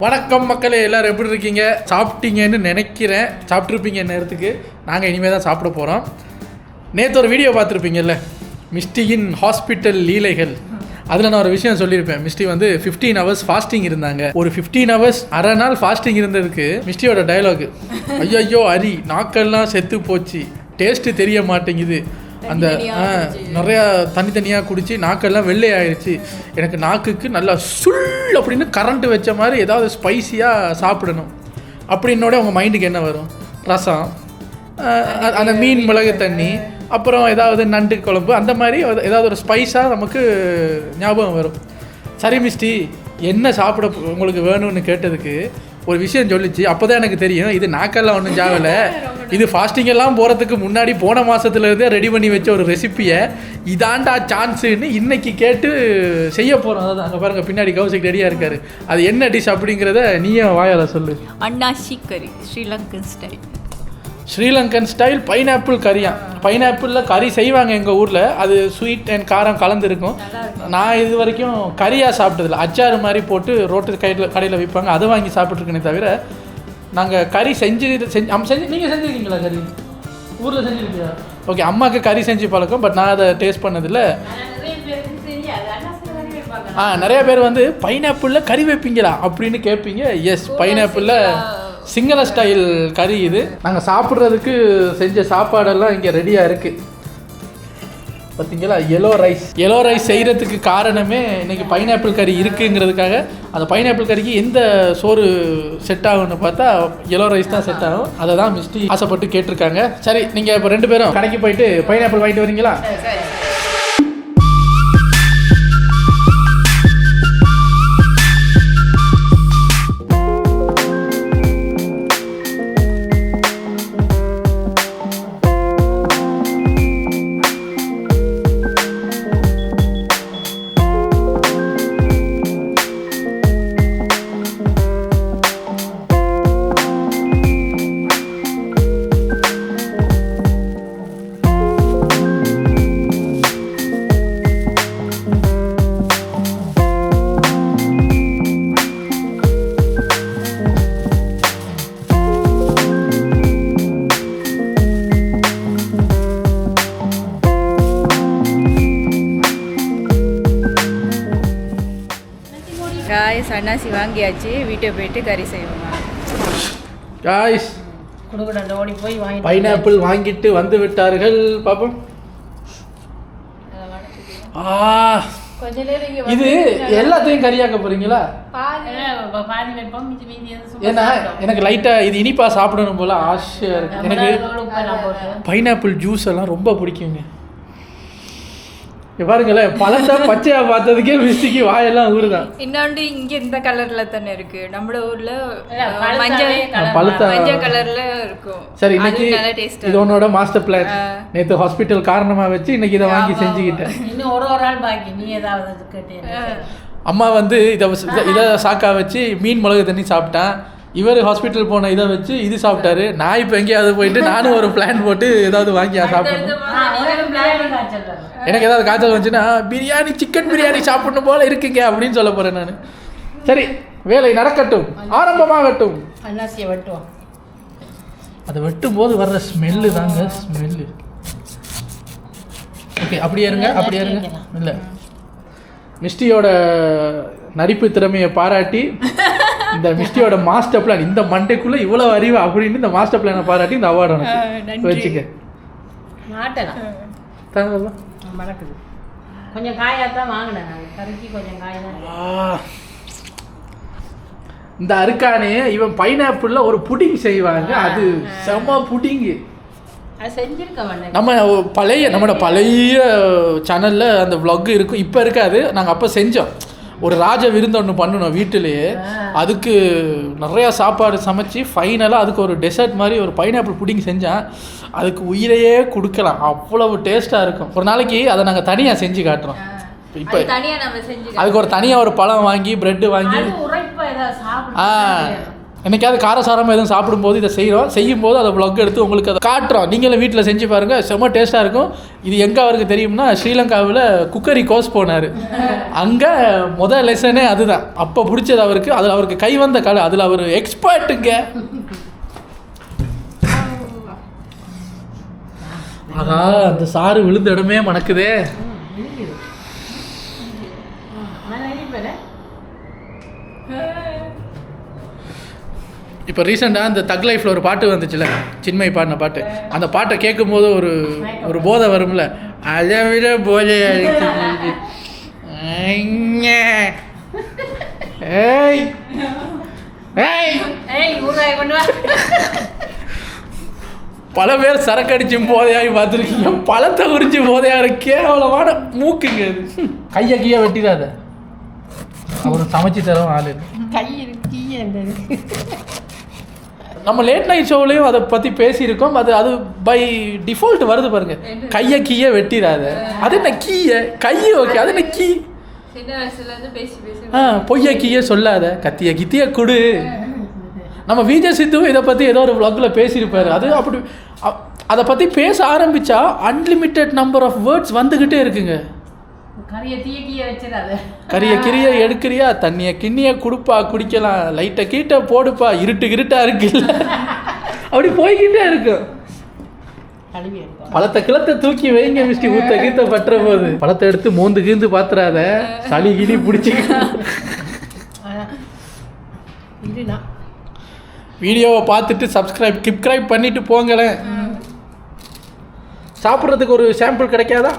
வணக்கம் மக்களே, எல்லோரும் எப்படி இருக்கீங்க? சாப்பிட்டீங்கன்னு நினைக்கிறேன். சாப்பிட்ருப்பீங்க நேரத்துக்கு. நாங்கள் இனிமேல் தான் சாப்பிட போகிறோம். நேற்று ஒரு வீடியோ பார்த்துருப்பீங்கல்ல, மிஸ்டியின் ஹாஸ்பிட்டல் லீலைகள். அதில் நான் ஒரு விஷயம் சொல்லியிருப்பேன். மிஸ்டி வந்து 15 hours ஃபாஸ்டிங் இருந்தாங்க. ஒரு 15 hours அரை நாள் ஃபாஸ்டிங் இருந்ததுக்கு மிஸ்டியோட டயலாகு, ஐயோ அரி நாக்கெல்லாம் செத்து போச்சு, டேஸ்ட்டு தெரிய மாட்டேங்குது, அந்த நிறையா தனித்தனியாக குடிச்சு நாக்கெல்லாம் வெள்ளை ஆயிடுச்சு, எனக்கு நாக்குக்கு நல்லா சுல் அப்படின்னு கரண்ட்டு வச்ச மாதிரி ஏதாவது ஸ்பைஸியாக சாப்பிடணும் அப்படின்னோட உங்கள் மைண்டுக்கு என்ன வரும்? ரசம், அந்த மீன் மிளகு தண்ணி, அப்புறம் ஏதாவது நண்டு குழம்பு, அந்த மாதிரி ஏதாவது ஒரு ஸ்பைஸாக நமக்கு ஞாபகம் வரும். சரி மிஸ்டி, என்ன சாப்பிட உங்களுக்கு வேணும்னு கேட்டதுக்கு ஒரு விஷயம் சொல்லிச்சு. அப்போ தான் எனக்கு தெரியும் இது நாக்கெல்லாம் ஒன்றும் ஜாவலை, இது ஃபாஸ்டிங்கெல்லாம் போகிறதுக்கு முன்னாடி போன மாதத்துலேருந்தே ரெடி பண்ணி வச்ச ஒரு ரெசிப்பியை இதாண்டா சான்ஸுன்னு இன்றைக்கி கேட்டு செய்ய போகிறோம். அதாவது அங்கே பாருங்கள் பின்னாடி கௌசிக் ரெடியாக இருக்கார். அது என்ன டிஷ் அப்படிங்கிறத நீயும் வாயால் சொல்லு. அன்னாசி கறி, Sri Lankan style. Sri Lankan style pineapple கறியா? பைனாப்பிளில் கறி செய்வாங்க எங்கள் ஊரில். அது ஸ்வீட் அண்ட் காரம் கலந்துருக்கும். நான் இது வரைக்கும் கறியாக சாப்பிட்டதில்ல. அச்சாறு மாதிரி போட்டு ரோட்டு கடையில் விற்பாங்க, அதை வாங்கி சாப்பிட்ருக்கேனே தவிர நாங்கள் கறி நீங்கள் செஞ்சுருக்கீங்களா? கறி ஊரில் செஞ்சுருக்கீங்களா? ஓகே, அம்மாவுக்கு கறி செஞ்சு பழக்கம், பட் நான் அதை டேஸ்ட் பண்ணதில்லை. நிறைய பேர் வந்து பைனாப்பிளில் கறி வைப்பீங்களா அப்படின்னு கேட்பீங்க. எஸ், பைனாப்பிளில் சிங்கள ஸ்டைல் கறி இது. நாங்கள் சாப்பிட்றதுக்கு செஞ்ச சாப்பாடெல்லாம் இங்கே ரெடியாக இருக்குது. பார்த்தீங்களா, எல்லோ ரைஸ் செய்கிறதுக்கு காரணமே இன்றைக்கி பைனாப்பிள் கறி இருக்குங்கிறதுக்காக. அந்த பைனாப்பிள் கறிக்கு எந்த சோறு செட் ஆகும்னு பார்த்தா எல்லோ ரைஸ் தான் செட் ஆகும். அதை தான் மிஸ்டி ஆசைப்பட்டு கேட்டிருக்காங்க. சரி, நீங்கள் இப்போ 2 பேரும் கடைக்கு போயிட்டு பைனாப்பிள் வாங்கிட்டு வரீங்களா? காய்ஸ், அன்னாசி வாங்கியாச்சு, வீட்டை போயிட்டு கறி செய்வோம். காய்ஸ், ஓடி போய் வாங்கி பைனாப்பிள் வாங்கிட்டு வந்து விட்டார்கள். பாப்போம். இது எல்லாத்தையும் கறியாக்க போறீங்களா? ஏன்னா எனக்கு லைட்டா இது இனிப்பா சாப்பிடணும் போல ஆசையா இருக்கு. எனக்கு பைனாப்பிள் ஜூஸ் எல்லாம் ரொம்ப பிடிக்குங்க. பாருங்களேன், பழத்தை பச்சையா பார்த்ததுக்கே மிஸ்டிக்கு வாயெல்லாம் ஊறுதான். இன்னொன்று இங்க இந்த கலர்ல தானே இருக்கு, நம்ம ஊர்ல மஞ்சள் கலர்ல இருக்கும். சரி, இன்னைக்கு இது உன்னோட மாஸ்டர் பிளான். நேற்று ஹாஸ்பிட்டல் காரணமா வச்சு இன்னைக்கு இதை வாங்கி செஞ்சுக்கிட்டேன். இன்னும் ஒரு ஆள் பாக்கி, நீ ஏதாவது கேட்டீங்க. அம்மா வந்து இதை சாக்கா வச்சு மீன் மிளகு தண்ணி சாப்பிட்டான். இவர் ஹாஸ்பிட்டல் போன இதை வச்சு இது சாப்பிட்டாரு. நான் இப்போ எங்கேயாவது போயிட்டு நானும் ஒரு பிளான் போட்டு ஏதாவது வாங்கி சாப்பிடணும். எனக்கு ஏதாவது காய்ச்சல் வந்துச்சுன்னா பிரியாணி, சிக்கன் பிரியாணி சாப்பிடணும் போல இருக்குங்க அப்படின்னு சொல்ல போறேன் நான். சரி, வேலை நடக்கட்டும், ஆரம்பமாகட்டும். அன்னாசியை வெட்டுவோம். அதை வெட்டும் போது வர்ற ஸ்மெல்லு தாங்க ஸ்மெல்லு. ஓகே, அப்படியே இருங்க. இல்லை, மிஸ்டியோட நடிப்பு திறமையை பாராட்டி இந்த மிஸ்டியோட மாஸ்டர் பிளான், இந்த மண்டைக்குள்ள இவ்வளவு அறிவு அப்படின்னு இந்த மாஸ்டர் பிளானை பாராட்டி இந்த அவார்டு உனக்கு வச்சுக்க. தாங்க மணக்குது. கொஞ்சம் காயாத்தான் வாங்கினேன் கறிக்கு, கொஞ்சம் காய் தான். இந்த அருக்கானே இவன் பைனாப்பிள்ல ஒரு புடிங் செய்வாங்க, அது செம புடிங்கு. அது செஞ்சிருக்க நம்மளோட பழைய சேனல்ல அந்த vlog இருக்கும், இப்போ இருக்காது. நாங்கள் அப்போ செஞ்சோம். ஒரு ராஜ விருந்து ஒன்று பண்ணணும் வீட்டிலேயே. அதுக்கு நிறையா சாப்பாடு சமைச்சு ஃபைனலாக அதுக்கு ஒரு டெசர்ட் மாதிரி ஒரு பைனாப்பிள் புடிங் செஞ்சான். அதுக்கு உயிரையே கொடுக்கலாம், அவ்வளவு டேஸ்ட்டாக இருக்கும். ஒரு நாளைக்கு அதை நாங்கள் தனியாக செஞ்சு காட்டுறோம். இப்போ அதுக்கு ஒரு தனியாக ஒரு பழம் வாங்கி ப்ரெட்டு வாங்கி என்னைக்காவது காரசாரமாக எதுவும் சாப்பிடும்போது இதை செய்யும்போது அதை vlog எடுத்து உங்களுக்கு அதை காட்டுறோம். நீங்களும் வீட்டில் செஞ்சு பாருங்கள், செம்ம டேஸ்ட்டாக இருக்கும். இது எங்கே அவருக்கு தெரியும்னா, ஸ்ரீலங்காவில் குக்கரி கோர்ஸ் போனார். அங்கே முதல் லெசனே அதுதான். அப்போ பிடிச்சது அவருக்கு. அதில் அவருக்கு கை வந்த கலை, அதில் அவர் எக்ஸ்பர்ட்டுங்க. அதான் அந்த சாறு விழுந்த இடமே மணக்குதே. இப்போ ரீசெண்டாக இந்த தக் லைஃப்பில் ஒரு பாட்டு வந்துச்சுல, சின்மை பாடின பாட்டு. அந்த பாட்டை கேட்கும்போது ஒரு போதை வரும்ல, அதை விட போதையா இருக்கு. ஏய் பல பேர் சரக்கு அடிச்சும் போதையாகி பார்த்துருக்கீங்க. பழத்தை குறிச்சு போதையாக கேவலமான மூக்குங்க அது. கையை கீயை வெட்டிடாத, அவர் சமைச்சு தரவும் ஆளு. நம்ம லேட் நைட் ஷோவிலையும் அதை பற்றி பேசியிருக்கோம். அது பை டிஃபால்ட் வருது பாருங்க, கையை கீயை வெட்டிடாத. அது என்ன கீயை கையை ஓகே, அது என்ன கீ? பொய்ய கீயை சொல்லாத, கத்திய கித்திய கொடு. நம்ம விஜய் சித்துவும் இதை பற்றி ஏதோ ஒரு vlogல பேசியிருப்பார். அது அப்படி அதை பற்றி பேச ஆரம்பித்தா அன்லிமிட்டெட் நம்பர் ஆஃப் வேர்ட்ஸ் வந்துக்கிட்டே இருக்குங்க. கறியை கிரியை எடுக்கிறியா, தண்ணியை கிண்ணியை கொடுப்பா குடிக்கலாம், லைட்டை கீட்டை போடுப்பா, இருட்டாக இருக்குல்ல, அப்படி போய்கிட்டே இருக்கும். பழத்தை கிளத்தை தூக்கி வைங்க மிஸ்டி, ஊத்த கீத்த பற்ற போது பழத்தை எடுத்து மோந்து கீந்து பாத்துறாத, சளி கிளி பிடிச்சி. வீடியோவை பார்த்துட்டு கிப்கிரைப் பண்ணிட்டு போங்களேன். சாப்பிட்றதுக்கு ஒரு சாம்பிள் கிடைக்காதா?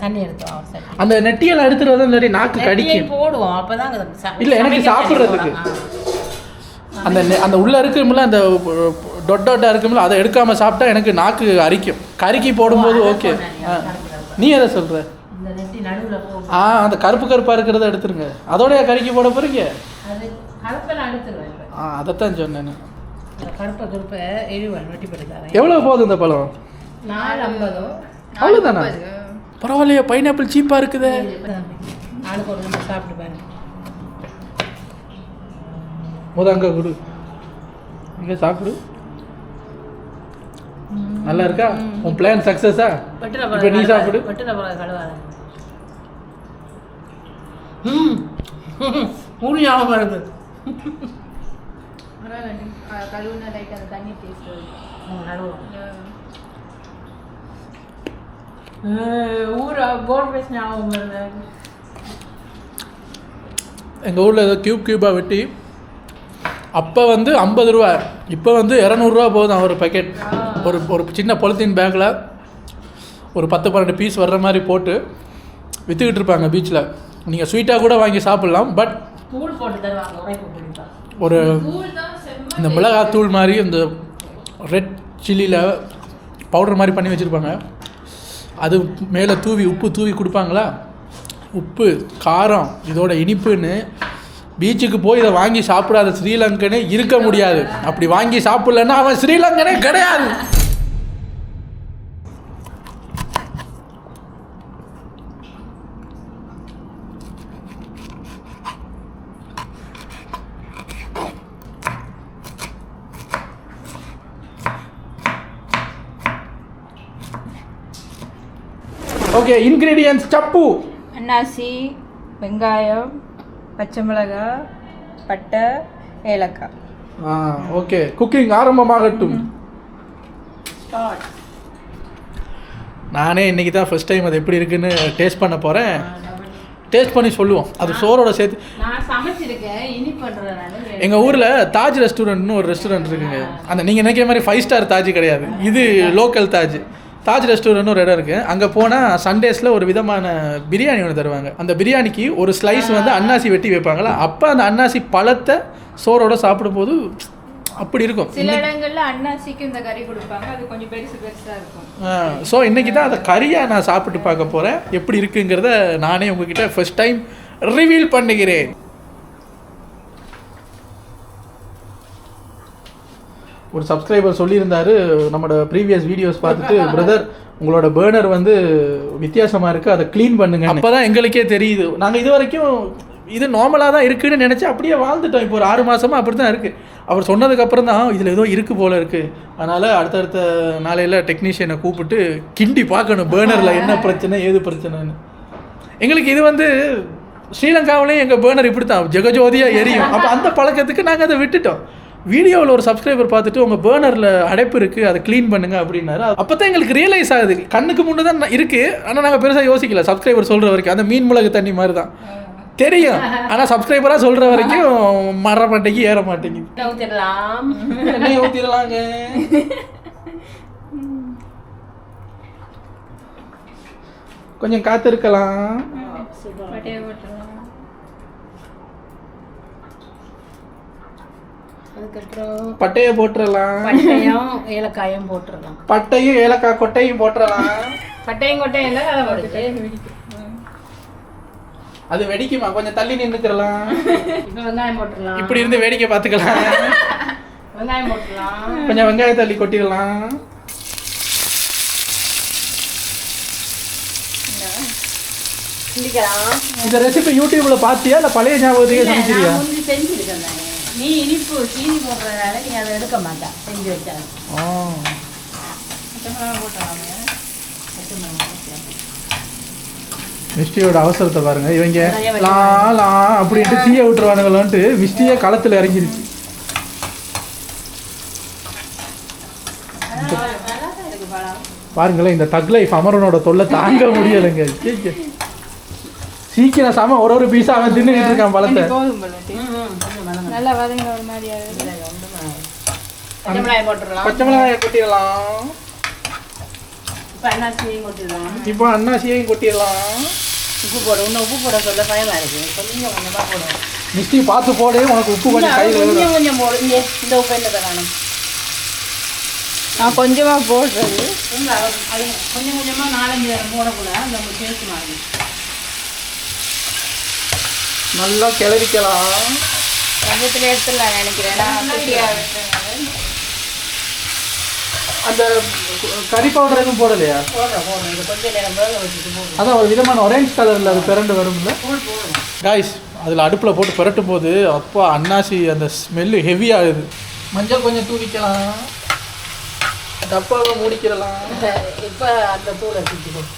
தண்ணி எடுத்தோம், அந்த நெட்டியெல்லாம் எடுத்துட்டு இல்லாட்டி நாக்கு கடிக்கும் போடுவோம். அப்பதான் இல்லை எனக்கு சாப்பிட்றதுக்கு அந்த உள்ள இருக்குமில்ல, அந்த டொட்டா இருக்குமில்ல, அதை எடுக்காம சாப்பிட்டா எனக்கு நாக்கு அரிக்கும். கருக்கி போடும்போது ஓகே. நீ எதை சொல்ற? அந்த கருப்பாக இருக்கிறத எடுத்துருங்க. அதோடைய கருக்கி போட போறீங்க? அதைத்தான் சொன்னேன். எவ்வளோ போகுது இந்த பழம்? அவ்வளோதானா? பரவாயில்லையே, பைனாப்பிள் சீப்பாக இருக்குதே. அங்கே கொடு, இங்கே சாப்பிடு. நல்லா இருக்கா? உன் பிளான் சக்ஸஸா? இப்போ நீ சாப்பிடு. ஞாபகம் இருக்கு. எங்கள் ஊரில் ஏதோ கியூபாக வெட்டி அப்போ வந்து 50 ரூபா, இப்போ வந்து 200 போதும் ஒரு பேக்கெட். ஒரு சின்ன பொலித்தீன் பேக்கில் ஒரு 10-12 பீஸ் வர்ற மாதிரி போட்டு விற்றுக்கிட்டு இருப்பாங்க பீச்சில். நீங்கள் ஸ்வீட்டாக கூட வாங்கி சாப்பிட்லாம். பட் ஒரு இந்த மிளகாத்தூள் மாதிரி இந்த ரெட் சில்லியில் பவுடர் மாதிரி பண்ணி வச்சுருப்பாங்க. அது மேலே உப்பு தூவி கொடுப்பாங்களா, உப்பு காரம் இதோட இனிப்புன்னு. பீச்சுக்கு போய் இதை வாங்கி சாப்பிடாத ஸ்ரீலங்கனே இருக்க முடியாது. அப்படி வாங்கி சாப்பிட்லன்னா அவன் ஸ்ரீலங்கனே கிடையாது. ஓகே, இன்கிரீடியன்ட்ஸ் சப்பு, அன்னாசி, வெங்காயம், பச்சை மிளகாய், பட்டை, ஏலக்காய். ஓகே, குக்கிங் ஆரம்பமாகட்டும். நானே இன்றைக்கி தான் ஃபர்ஸ்ட் டைம் அது எப்படி இருக்குன்னு டேஸ்ட் பண்ண போகிறேன். டேஸ்ட் பண்ணி சொல்லுவோம். அது சோறோட சேர்த்து. எங்கள் ஊரில் தாஜ் ரெஸ்டாரண்ட்னு ஒரு ரெஸ்டாரண்ட் இருக்குங்க. அந்த நீங்கள் நினைக்கிற மாதிரி 5 ஸ்டார் தாஜ் கிடையாது, இது லோக்கல் தாஜ். தாஜ் ரெஸ்டாரண்ட்னு ஒரு இடம் இருக்குது. அங்கே போனால் சண்டேஸில் ஒரு விதமான பிரியாணி ஒன்று தருவாங்க. அந்த பிரியாணிக்கு ஒரு ஸ்லைஸ் வந்து அன்னாசி வெட்டி வைப்பாங்களா, அப்போ அந்த அன்னாசி பழத்தை சோறோட சாப்பிடும்போது அப்படி இருக்கும். சில இடங்கள்ல அன்னாசிக்கு இந்த கறி கொடுப்பாங்க, அது கொஞ்சம் பெருசாக இருக்கும். ஸோ இன்றைக்கி தான் அந்த கறியாக நான் சாப்பிட்டு பார்க்க போகிறேன். எப்படி இருக்குங்கிறத நானே உங்ககிட்ட ஃபர்ஸ்ட் டைம் ரிவீல் பண்ணுகிறேன். ஒரு சப்ஸ்கிரைபர் சொல்லியிருந்தார் நம்மளோட ப்ரீவியஸ் வீடியோஸ் பார்த்துட்டு, பிரதர் உங்களோட பேர்னர் வந்து வித்தியாசமாக இருக்குது, அதை க்ளீன் பண்ணுங்க. அப்போ தான் எங்களுக்கே தெரியுது. நாங்கள் இது வரைக்கும் இது நார்மலாக தான் இருக்குதுன்னு நினச்சி அப்படியே வாழ்ந்துட்டோம். இப்போ ஒரு 6 மாதமாக அப்படி தான் இருக்குது. அவர் சொன்னதுக்கப்புறம் தான் இதில் ஏதோ இருக்குது போல் இருக்குது. அதனால் அடுத்தடுத்த நாளையில் டெக்னீஷியனை கூப்பிட்டு கிண்டி பார்க்கணும் பேர்னரில் என்ன பிரச்சனை ஏது பிரச்சனைன்னு. எங்களுக்கு இது வந்து ஸ்ரீலங்காவிலேயும் எங்கள் பேர்னர் இப்படி தான் ஜெகஜோதியாக எரியும். அப்போ அந்த பழக்கத்துக்கு நாங்கள் அதை விட்டுட்டோம். வீடியோவில் ஒரு சப்ஸ்கிரைபர் பார்த்துட்டு உங்கள் பேர்னரில் அடைப்பு இருக்குது, அதை க்ளீன் பண்ணுங்க அப்படின்னாரு. அப்போ தான் எங்களுக்கு ரியலைஸ் ஆகுது, கண்ணுக்கு முன்னே தான் இருக்குது. ஆனால் நாங்கள் பெருசாக யோசிக்கல. சப்ஸ்கிரைபர் சொல்கிற வரைக்கும் அந்த மீன் மிளகு தண்ணி மாதிரி தான் தெரியும். ஆனால் சப்ஸ்கிரைபராக சொல்கிற வரைக்கும் மர மாட்டேங்கி ஏற மாட்டேங்குது. ஊற்றிடலாம், எண்ணெய் ஊற்றிடலாங்க. கொஞ்சம் காத்திருக்கலாம். பட்டையை போட்டுடலாம். அதுக்கப்புறம் பட்டையை போட்டுடலாம். பட்டையும் ஏலக்காயும் போட்டுடலாம். பட்டையும் ஏலக்காய் கொட்டையும் போட்டுடலாம். பட்டையும் கொட்டையும் எல்லாம் அதை போட்டுட்டு அது வெடிக்குமா? கொஞ்சம் தள்ளி நின்றுக்கலாம். இப்போ வெங்காயம் போட்டுடலாம். இப்படி இருந்து வேடிக்கை பார்த்துக்கலாம். வெங்காயம் போட்டுடலாம். கொஞ்சம் வெங்காயம் தள்ளி கொட்டிடலாம். கிண்டிக்கலாம். இந்த ரெசிபி யூடியூப்ல பார்த்தியா இல்லை பழைய ஞாபகத்தையே சமைச்சிருக்கியா? நான் முந்தி செஞ்சுருக்கேன் தானே. நீ இனிப்பு சீனி போடுறதுனால நீ அதை எடுக்க மாட்டா செஞ்சு வச்சா. மிஸ்டியோட அவசரத்தை பாருங்க. இவங்க லா அப்படின்ட்டு தீய விட்டுருவானுங்களோன்ட்டு மிஸ்டியே களத்தில் இறங்கிருச்சு. பாருங்களேன், இந்த தக் லைஃப் அமரனோட தொல்லை தாங்க முடியலைங்க. சீக்கிரம் சாம ஒரு பீஸா அவன் தின்னுட்டு இருக்கான் பழத்தை. நல்லா வதங்க ஒரு மாதிரி பச்சை மிளகாய் போட்டுடலாம். பச்சை மிளகாயை கொட்டிடலாம். இப்போ அன்னாசியையும் கொட்டிடலாம். இப்போ அன்னாசியையும் கொட்டிடலாம். உப்பு போடு. இன்னும் உப்பு போட சொல்ல பயமா இருக்கு. கொஞ்சம் கொஞ்சமாக போடும். மிஸ்டி பார்த்து போடு, உனக்கு உப்பு கொஞ்சம் கையில் கொஞ்சம் கொஞ்சம் போடு. இங்கே இந்த உப்பு என்ன தரானும் நான் கொஞ்சமாக போடுறது. அது கொஞ்சம் கொஞ்சமாக 4-5 நேரம் போடக்கூடாது. அந்த டேஸ்ட் மாதிரி நல்லா கிளறிக்கலாம். கொஞ்சத்தில் எடுத்துடலாம் நினைக்கிறேன். நான் குட்டியாக விட்டுறேன். அந்த கறி பவுடர் எதுவும் போடலையா? போடுறோம். இது கொஞ்சம் நேரம் வேக வச்சுட்டு போடுறோம். அதான் ஒரு விதமான ஆரஞ்ச் கலரில் அது பிறண்டு வரும்ல. போடுறோம். காய்ஸ், அதில் அடுப்பில் போட்டு பிரட்டும் போது அப்பா அன்னாசி அந்த ஸ்மெல்லு ஹெவி ஆகுது. மஞ்சள் கொஞ்சம் தூவிக்கலாம். டப்பாவை மூடிக்கிடலாம். இப்போ அந்த தூளை சுற்றிக்கும்.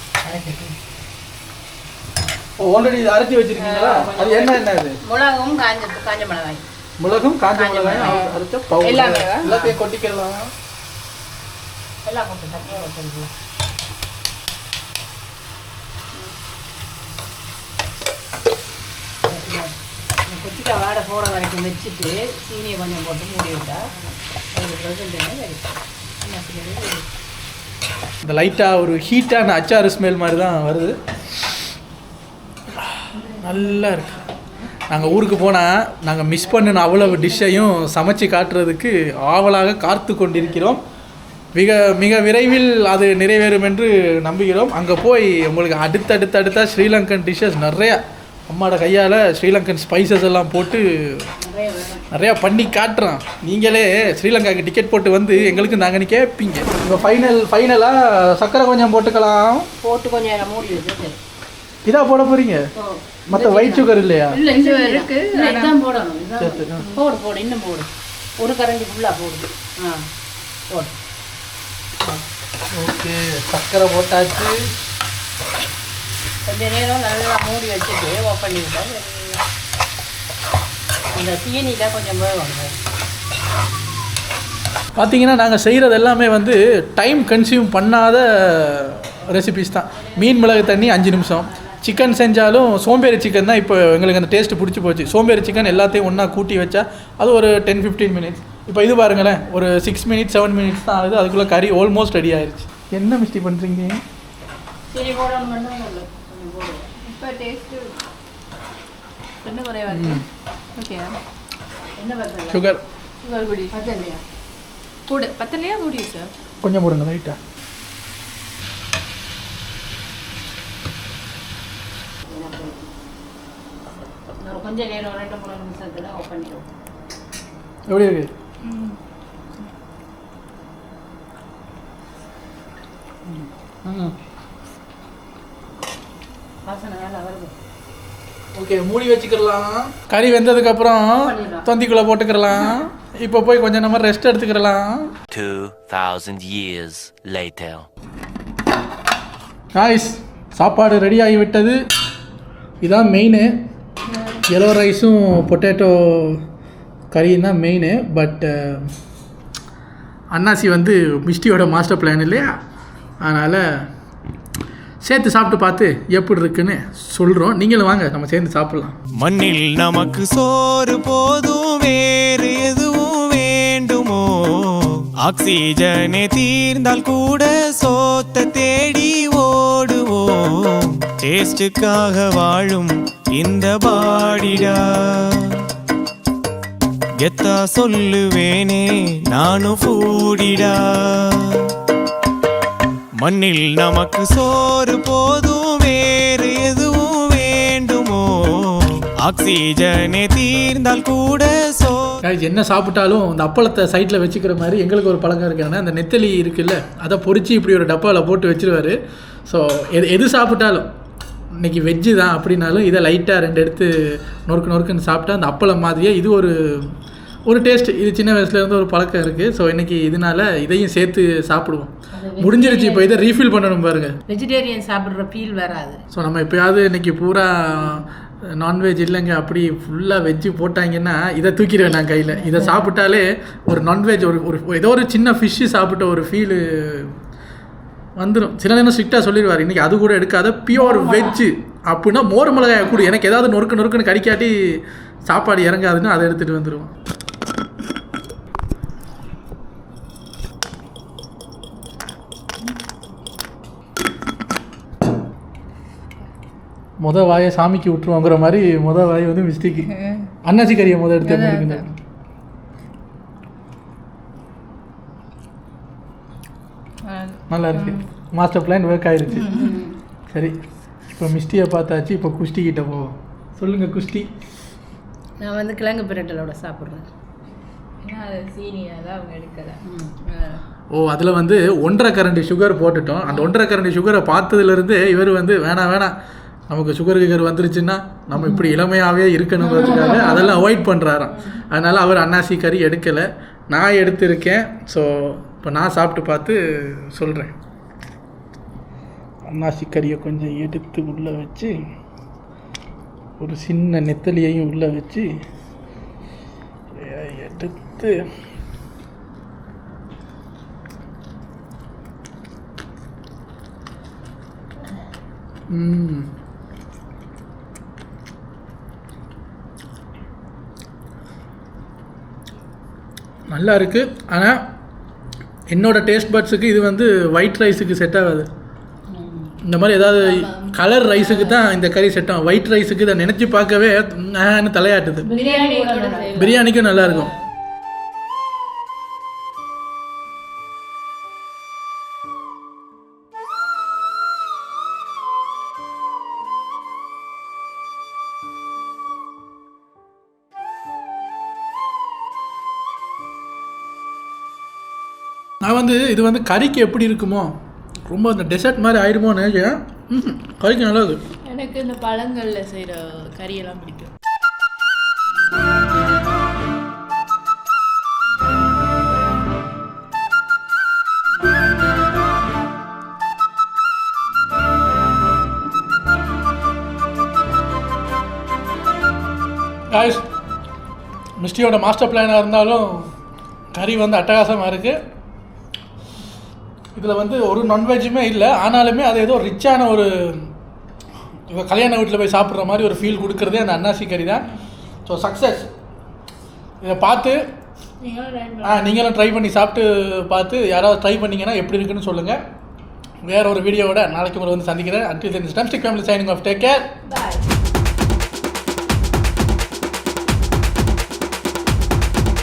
ஆல்ரெடி இது அரைச்சி வச்சிருக்கீங்களா? அது என்ன இது? மிளகும் காஞ்ச மிளகாய். மிளகும் காஞ்ச மிளகாயும் அரைச்ச பவுடர் எல்லாத்தையும் கொட்டிக்கலாம். எல்லாம் போட்டு தட்டியாக வச்சுருக்கலாம். கொச்சிக்காய் வாடை போட வரைக்கும் வச்சுட்டு சீனியை கொஞ்சம் போட்டு மூடி விட்டா இந்த லைட்டாக ஒரு ஹீட்டான அச்சாறு ஸ்மெல் மாதிரி தான் வருது. நல்லா இருக்கு. நாங்கள் ஊருக்கு போனால் நாங்கள் மிஸ் பண்ணின அவ்வளவு டிஷ்ஷையும் சமைச்சு காட்டுறதுக்கு ஆவலாக காத்து கொண்டிருக்கிறோம். மிக விரைவில் அது நிறைவேறும் என்று நம்புகிறோம். அங்கே போய் உங்களுக்கு அடுத்தடுத்த ஸ்ரீலங்கன் டிஷ்ஷஸ் நிறையா அம்மாவோட கையால் ஸ்ரீலங்கன் ஸ்பைசஸ் எல்லாம் போட்டு நிறையா பண்ணி காட்டுறோம். நீங்களே ஸ்ரீலங்காவுக்கு டிக்கெட் போட்டு வந்து எங்களுக்கு நாங்கள் கேட்பீங்க. இப்போ ஃபைனலாக சர்க்கரை கொஞ்சம் போட்டுக்கலாம். போட்டு கொஞ்சம் நேரம் மூடி வச்சு இதாக போட போகிறீங்க? மற்ற ஒயிட் சுகர் இல்லையா? இல்லை இருக்கு. இதுதான் போடணும். இதுதான் போடு. இன்னும் போடு. ஒரு கரண்டி ஃபுல்லாக போடுது. போடு. ஓகே, சர்க்கரை போட்டாச்சு. கொஞ்சம் நேரம் நல்லா மூடி வச்சுட்டு ஓப்பன் பண்ணிவிட்டா அந்த சீனியில் கொஞ்சம் வேவாங்க. பார்த்தீங்கன்னா நாங்கள் செய்கிறது எல்லாமே வந்து டைம் கன்சியூம் பண்ணாத ரெசிபிஸ் தான். மீன் மிளகு தண்ணி 5 நிமிஷம். சிக்கன் செஞ்சாலும் சோம்பேறி சிக்கன் தான் இப்போ எங்களுக்கு அந்த டேஸ்ட்டு பிடிச்சி போச்சு. சோம்பேறி சிக்கன் எல்லாத்தையும் ஒன்றா கூட்டி வச்சா அது ஒரு 10-15 மினிட்ஸ். இப்போ இது பாருங்களேன், ஒரு 6 மினிட்ஸ் 7 மினிட்ஸ் தான் ஆகுது. அதுக்குள்ளே கறி ஆல்மோஸ்ட் ரெடி ஆயிடுச்சு. என்ன மிஸ்டி பண்ணுறீங்க? சரி போடணும் மட்டும் இல்லை. இப்போ டேஸ்ட்டு என்ன குறைவா இருக்கு? ஓகே. என்ன பண்ணுறது? சுகர் குடி பத்தலையா? கூட பத்தலையா கூடி சார்? கொஞ்சம் போடுங்க லைட்டாக. கொஞ்சம் நேரம் 2-3 நிமிஷத்தில் ஆஃப் பண்ணிடுவோம். எப்படி இருக்கு? வாசனை நல்லா வருது. ஓகே மூடி வச்சுக்கலாம். கறி வெந்ததுக்கப்புறம் தொந்திக்குள்ளே போட்டுக்கிறலாம். இப்போ போய் கொஞ்சம் நம்ம ரெஸ்ட் எடுத்துக்கிறலாம். 2000 years later. காய்ஸ் சாப்பாடு ரெடி ஆகிவிட்டது. இதான் மெயின். எல்லோ ரைஸும் பொட்டேட்டோ கறியும் தான் மெயின். பட் அன்னாசி வந்து மிஸ்டியோட மாஸ்டர் பிளான் இல்லையா, அதனால் சேர்த்து சாப்பிட்டு பார்த்து எப்படி இருக்குன்னு சொல்கிறோம். நீங்களும் வாங்க நம்ம சேர்ந்து சாப்பிட்லாம். மண்ணில் நமக்கு சோறு போதும், வேறு எதுவும் வேண்டுமோ? ஆக்சிஜனே தீர்ந்தால் கூட சோத்த தேடி ஓடுவோம். டேஸ்டுக்காக வாழும் இந்த பாடிடா, கெத்தா சொல்லுவேனே நானும் ஃபூடிடா. மண்ணில் நமக்கு சோறு போதும், வேறு எதுவும் வேண்டுமோ? ஆக்சிஜனே தீர்ந்தால் கூட என்ன சாப்பிட்டாலும் இந்த அப்பளத்தை சைட்டில் வச்சுக்கிற மாதிரி எங்களுக்கு ஒரு பழக்கம் இருக்குன்னா, அந்த நெத்தலி இருக்குல்ல அதை பொறிச்சு இப்படி ஒரு டப்பாவில் போட்டு வச்சுருவார். ஸோ எது சாப்பிட்டாலும் இன்றைக்கி வெஜ்ஜு தான் அப்படின்னாலும் இதை லைட்டாக 2 எடுத்து நொறுக்குன்னு சாப்பிட்டா அந்த அப்பளம் மாதிரியே இது ஒரு டேஸ்ட். இது சின்ன வயசுலேருந்து ஒரு பழக்கம் இருக்குது. ஸோ இன்றைக்கி இதனால் இதையும் சேர்த்து சாப்பிடுவோம். முடிஞ்சிருச்சு, இப்போ இதை ரீஃபில் பண்ணணும் பாருங்கள். வெஜிடேரியன் சாப்பிட்ற ஃபீல் வராது. ஸோ நம்ம எப்போயாவது இன்றைக்கி பூரா நான்வெஜ் இல்லைங்க அப்படி ஃபுல்லாக வெஜ்ஜு போட்டாங்கன்னா இதை தூக்கிடுவேன் நான் கையில். இதை சாப்பிட்டாலே ஒரு நான்வெஜ் ஒரு ஏதோ ஒரு சின்ன ஃபிஷ்ஷு சாப்பிட்ட ஒரு ஃபீலு வந்துடும். சில நேரம் ஸ்ட்ரிக்டாக சொல்லிடுவார், இன்றைக்கி அது கூட எடுக்காத பியோர் வெஜ்ஜு அப்படின்னா மோர் மிளகாயை கூட எனக்கு ஏதாவது நொறுக்குன்னு கடிக்காட்டி சாப்பாடு இறங்காதுன்னு அதை எடுத்துகிட்டு வந்துடுவோம். வாயை சாமிக்கு விட்டுருவோங்கிற மாதிரி வாய் வந்து மிஸ்டேக்கு. அன்னாசி கறியை எடுத்து முடிக்கணும். நல்லா இருக்கு. மாஸ்டர் பிளான் ஒர்க் ஆயிடுச்சு. சரி, இப்போ மிஸ்டியை பார்த்தாச்சு. இப்போ குஷ்டி கிட்ட போவோம். சொல்லுங்கள் குஷ்டி. நான் வந்து கிழங்கு பிரட்டலோட சாப்பிட்றேன். அவங்க எடுக்கல. அதில் வந்து 1.5 கரண்டி சுகர் போட்டுட்டோம். அந்த 1.5 கரண்டி சுகரை பார்த்ததுலேருந்து இவர் வந்து வேணாம் நமக்கு சுகர் வந்துருச்சுன்னா நம்ம இப்படி இளமையாகவே இருக்கணுங்கிறதுக்காக அதெல்லாம் அவாய்ட் பண்ணுறாராம். அதனால் அவர் அன்னாசி கறி எடுக்கலை, நான் எடுத்திருக்கேன். ஸோ இப்போ நான் சாப்பிட்டு பார்த்து சொல்கிறேன். அன்னாசி கறியை கொஞ்சம் எடுத்து உள்ளே வச்சு ஒரு சின்ன நெத்தலியையும் உள்ளே வச்சு எடுத்து நல்லா இருக்குது. ஆனால் என்னோடய டேஸ்ட் பட்ஸுக்கு இது வந்து ஒயிட் ரைஸுக்கு செட் ஆகாது. இந்த மாதிரி ஏதாவது கலர் ரைஸுக்கு தான் இந்த கறி செட் ஆகும். ஒயிட் ரைஸுக்கு இதை நினச்சி பார்க்கவே தலையாட்டுது. பிரியாணிக்கும் நல்லாயிருக்கும். நான் வந்து இது வந்து கறிக்கு எப்படி இருக்குமோ ரொம்ப அந்த டெசர்ட் மாதிரி ஆயிடுமோன்னு நினைக்கிறேன். கறிக்கு நல்லா இருக்கு. எனக்கு இந்த பழங்களில் செய்கிற கறியெல்லாம் பிடிக்கும். காய்ஸ், மிஸ்டியோட மாஸ்டர் பிளானாக இருந்தாலும் கறி வந்து அட்டகாசமாக இருக்குது. இதில் வந்து ஒரு நான்வெஜ்ஜுமே இல்லை, ஆனாலுமே அது ஏதோ ரிச்சான ஒரு கல்யாண வீட்டில் போய் சாப்பிட்ற மாதிரி ஒரு ஃபீல் கொடுக்குறதே அந்த அன்னாசி கறி தான். So success. இதை பார்த்து நீங்களும் ட்ரை பண்ணி சாப்பிட்டு பார்த்து யாராவது ட்ரை பண்ணிங்கன்னா எப்படி இருக்குன்னு சொல்லுங்கள். வேறு ஒரு வீடியோவோட நாளைக்கு உங்களை வந்து சந்திக்கிறேன். Until then, stay family signing off. Take care. Bye.